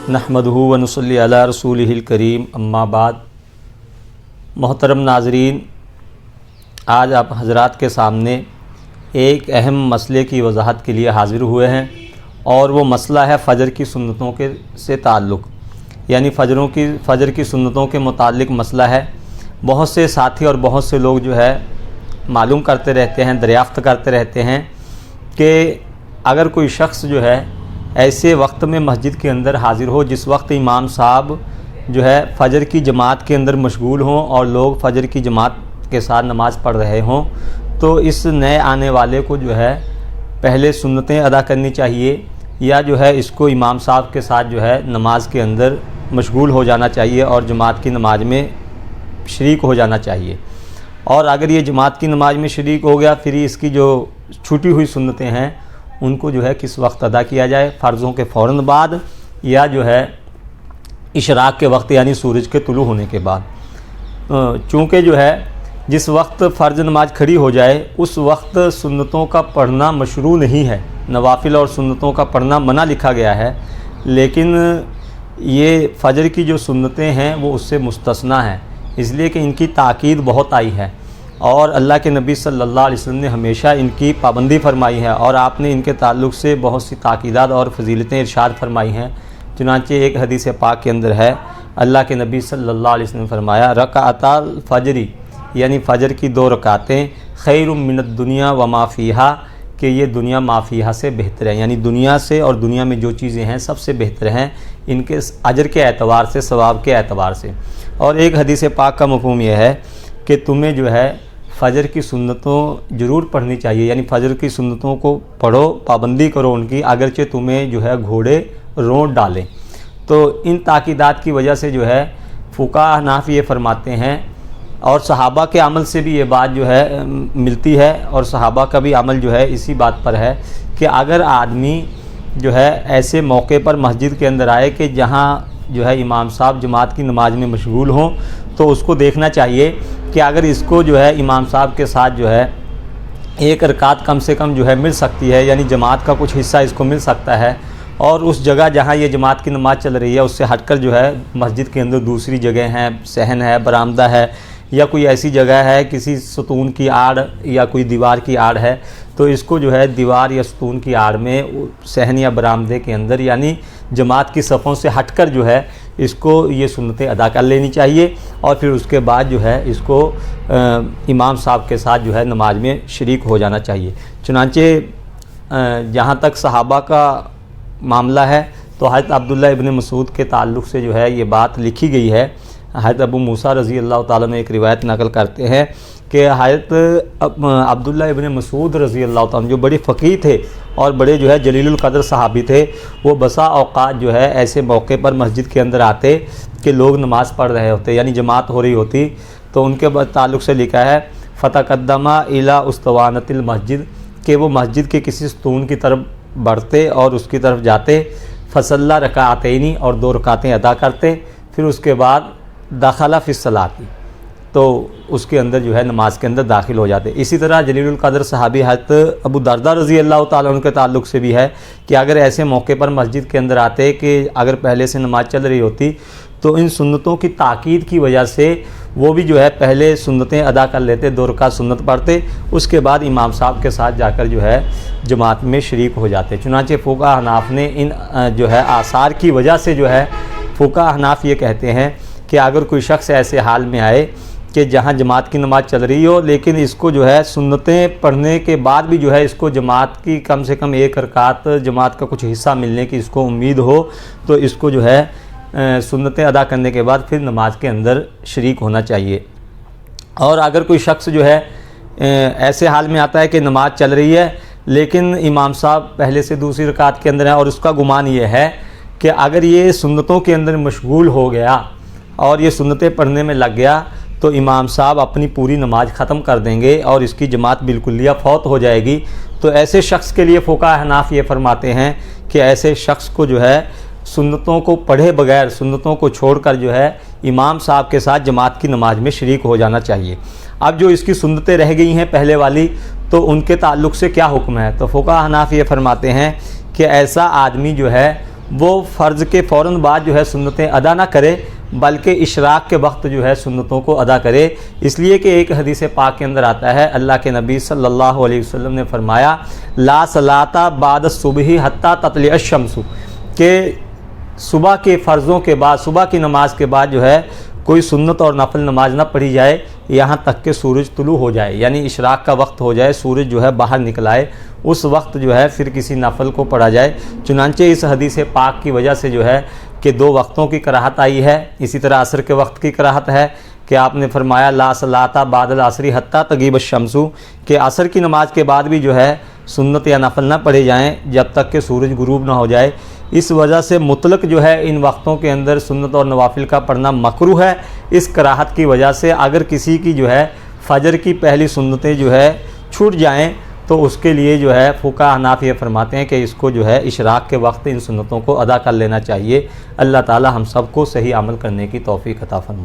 नहमदुहु व नुसल्ली अला रसूलिहिल करीम अम्मा बाद। मोहतरम नाज़रीन, आज आप हज़रात के सामने एक अहम मसले की वजाहत के लिए हाज़िर हुए हैं और वो मसला है फ़जर की सुन्नतों के से ताल्लुक़, यानी फ़जर की सुन्नतों के मुताल्लिक़ मसला है। बहुत से साथी और बहुत से लोग जो है मालूम करते रहते हैं, दरियाफ़्त करते रहते हैं कि अगर कोई शख्स जो है ऐसे वक्त में मस्जिद के अंदर हाज़िर हो जिस वक्त इमाम साहब जो है फ़जर की जमात के अंदर मशगूल हों और लोग फ़जर की जमात के साथ नमाज़ पढ़ रहे हों, तो इस नए आने वाले को जो है पहले सुन्नतें अदा करनी चाहिए या जो है इसको इमाम साहब के साथ जो है नमाज के अंदर मशगूल हो जाना चाहिए और जमात की नमाज में शरीक हो जाना चाहिए। और अगर ये जमात की नमाज में शरीक हो गया, फिर इसकी जो छूटी हुई सुन्नतें हैं उनको जो है किस वक्त अदा किया जाए, फ़र्ज़ों के फ़ौरन बाद या जो है इशराक के वक्त यानी सूरज के तुलू होने के बाद। चूँकि जो है जिस वक्त फ़र्ज़ नमाज खड़ी हो जाए उस वक्त सुन्नतों का पढ़ना मशरू नहीं है, नवाफिल और सुन्नतों का पढ़ना मना लिखा गया है, लेकिन ये फ़जर की जो सुन्नतें हैं वो उससे मुस्तस्ना हैं, इसलिए कि इनकी ताकीद बहुत आई है और अल्लाह के नबी सल्लल्लाहु अलैहि वसल्लम ने हमेशा इनकी पाबंदी फरमाई है और आपने इनके ताल्लुक़ से बहुत सी ताकीदात और फजीलतें इरशाद फरमाई हैं। चुनांचे एक हदीस पाक के अंदर है, अल्लाह के नबी सल्लल्लाहु अलैहि वसल्लम ने फरमाया, रकाअताल फ़जरी यानी फ़जर की 2 रकातें खैरुम मिनद दुनिया व मा फ़ीहा, कि ये दुनिया माफ़िया से बेहतर है, यानी दुनिया से और दुनिया में जो चीज़ें हैं सबसे बेहतर हैं इनके अजर के एतबार से, सवाब के एतबार से। और एक हदीस पाक का मफ़हूम यह है कि तुम्हें जो है फ़जर की सुन्नतों ज़रूर पढ़नी चाहिए, यानी फ़जर की सुन्नतों को पढ़ो, पाबंदी करो उनकी, अगरचे तुम्हें जो है घोड़े रोंट डालें। तो इन ताकीदात की वजह से जो है फ़ुक़हा हनाफ़ी ये फरमाते हैं और सहाबा के अमल से भी ये बात जो है मिलती है और सहाबा का भी अमल जो है इसी बात पर है कि अगर आदमी जो है ऐसे मौके पर मस्जिद के अंदर आए कि जहाँ जो है इमाम साहब जमात की नमाज में मशगूल हों, तो उसको देखना चाहिए कि अगर इसको जो है इमाम साहब के साथ जो है एक रकात कम से कम जो है मिल सकती है, यानी जमात का कुछ हिस्सा इसको मिल सकता है, और उस जगह जहाँ ये जमात की नमाज चल रही है उससे हटकर जो है मस्जिद के अंदर दूसरी जगह है, सहन है, बरामदा है या कोई ऐसी जगह है किसी सतून की आड़ या कोई दीवार की आड़ है, तो इसको जो है दीवार या सतून की आड़ में सहन या बरामदे के अंदर यानी जमात की सफ़ों से हटकर जो है इसको ये सुन्नतें अदा कर लेनी चाहिए और फिर उसके बाद जो है इसको इमाम साहब के साथ जो है नमाज में शरीक हो जाना चाहिए। चुनांचे जहाँ तक सहाबा का मामला है तो हज़रत अब्दुल्लाह इब्न मसूद के ताल्लुक़ से जो है ये बात लिखी गई है। हज़रत अबू मूसा रज़ी अल्लाह ताला ने एक रिवायत नकल करते हैं कि हज़रत अब्दुल्लाह इब्न मसूद रज़ी अल्लाह ताला जो बड़े फ़क़ीह थे और बड़े जो है जलीलुल क़द्र सहाबी थे, वो बसा औक़ात जो है ऐसे मौके पर मस्जिद के अंदर आते कि लोग नमाज़ पढ़ रहे होते यानी जमात हो रही होती, तो उनके ताल्लुक़ से लिखा है फ़तक़द्दमा इला उस्तवानतिल मस्जिद, कि वो मस्जिद के किसी सतून की तरफ बढ़ते और उसकी तरफ जाते, फ़सल्ला रकाअतैनी और 2 रकातें अदा करते, फिर उसके बाद दाखला फ़िस सलाती, तो उसके अंदर जो है नमाज के अंदर दाखिल हो जाते। इसी तरह जलीलुल क़द्र सहाबी हज़रत अबू दरदा रज़ी अल्लाह ताला अन्हु के ताल्लुक़ से भी है कि अगर ऐसे मौके पर मस्जिद के अंदर आते कि अगर पहले से नमाज चल रही होती तो इन सुन्नतों की ताकीद की वजह से वो भी जो है पहले सुन्नतें अदा कर लेते, 2 रकात सुन्नत पढ़ते, उसके बाद इमाम साहब के साथ जाकर जो है जमात में शरीक हो जाते। चुनांचे फ़ुक़हा हनाफ़ ने इन जो है आसार की वजह से जो है फ़ुक़हा हनाफ़ ये कहते हैं कि अगर कोई शख्स ऐसे हाल में आए कि जहाँ जमात की नमाज चल रही हो लेकिन इसको जो है सुन्नतें पढ़ने के बाद भी जो है इसको जमात की कम से कम 1 रकात जमात का कुछ हिस्सा मिलने की इसको उम्मीद हो, तो इसको जो है सुन्नतें अदा करने के बाद फिर नमाज के अंदर शरीक होना चाहिए। और अगर कोई शख्स जो है ऐसे हाल में आता है कि नमाज चल रही है लेकिन इमाम साहब पहले से दूसरी रकात के अंदर है और उसका गुमान ये है कि अगर ये सुन्नतों के अंदर मशगूल हो गया और ये सुन्नतें पढ़ने में लग गया तो इमाम साहब अपनी पूरी नमाज ख़त्म कर देंगे और इसकी जमात बिल्कुलिया फौत हो जाएगी। तो ऐसे शख्स के लिए फ़ुक़हा हनाफ़ ये फरमाते हैं कि ऐसे शख्स को जो है सुन्नतों को पढ़े बगैर, सुन्नतों को छोड़कर जो है इमाम साहब के साथ जमात की नमाज में शरीक हो जाना चाहिए। अब जो इसकी सुन्नतें रह गई हैं पहले वाली, तो उनके ताल्लुक़ से क्या हुक्म है? तो फ़ुक़हा हनाफ़ी ये फरमाते हैं कि ऐसा आदमी जो है وہ فرض کے فوراً بعد جو ہے سنتیں ادا نہ کرے بلکہ اشراق کے وقت جو ہے سنتوں کو ادا کرے، اس لیے کہ ایک حدیث پاک کے اندر آتا ہے اللہ کے نبی صلی اللہ علیہ وسلم نے فرمایا لا صلاۃ بعد الصبح حتیٰ تطلع الشمس، کہ صبح کے فرضوں کے بعد، صبح کی نماز کے بعد جو ہے کوئی سنت اور نفل نماز نہ پڑھی جائے یہاں تک کہ سورج طلوع ہو جائے، یعنی اشراق کا وقت ہو جائے، سورج جو ہے باہر نکل آئے، اس وقت جو ہے پھر کسی نفل کو پڑھا جائے۔ چنانچہ اس حدیث پاک کی وجہ سے جو ہے کہ دو وقتوں کی کراہت آئی ہے، اسی طرح عصر کے وقت کی کراہت ہے کہ آپ نے فرمایا لا صلاۃ بعد العصر حتیٰ تغیب الشمس، کہ عصر کی نماز کے بعد بھی جو ہے سنت یا نفل نہ پڑھے جائیں جب تک کہ سورج غروب نہ ہو جائے۔ اس وجہ سے مطلق جو ہے ان وقتوں کے اندر سنت اور نوافل کا پڑھنا مکروہ ہے۔ اس کراہت کی وجہ سے اگر کسی کی جو ہے فجر کی پہلی سنتیں جو ہے چھوٹ جائیں تو اس کے لیے جو ہے فقہاء حناف یہ فرماتے ہیں کہ اس کو جو ہے اشراق کے وقت ان سنتوں کو ادا کر لینا چاہیے۔ اللہ تعالی ہم سب کو صحیح عمل کرنے کی توفیق عطا فرمائے۔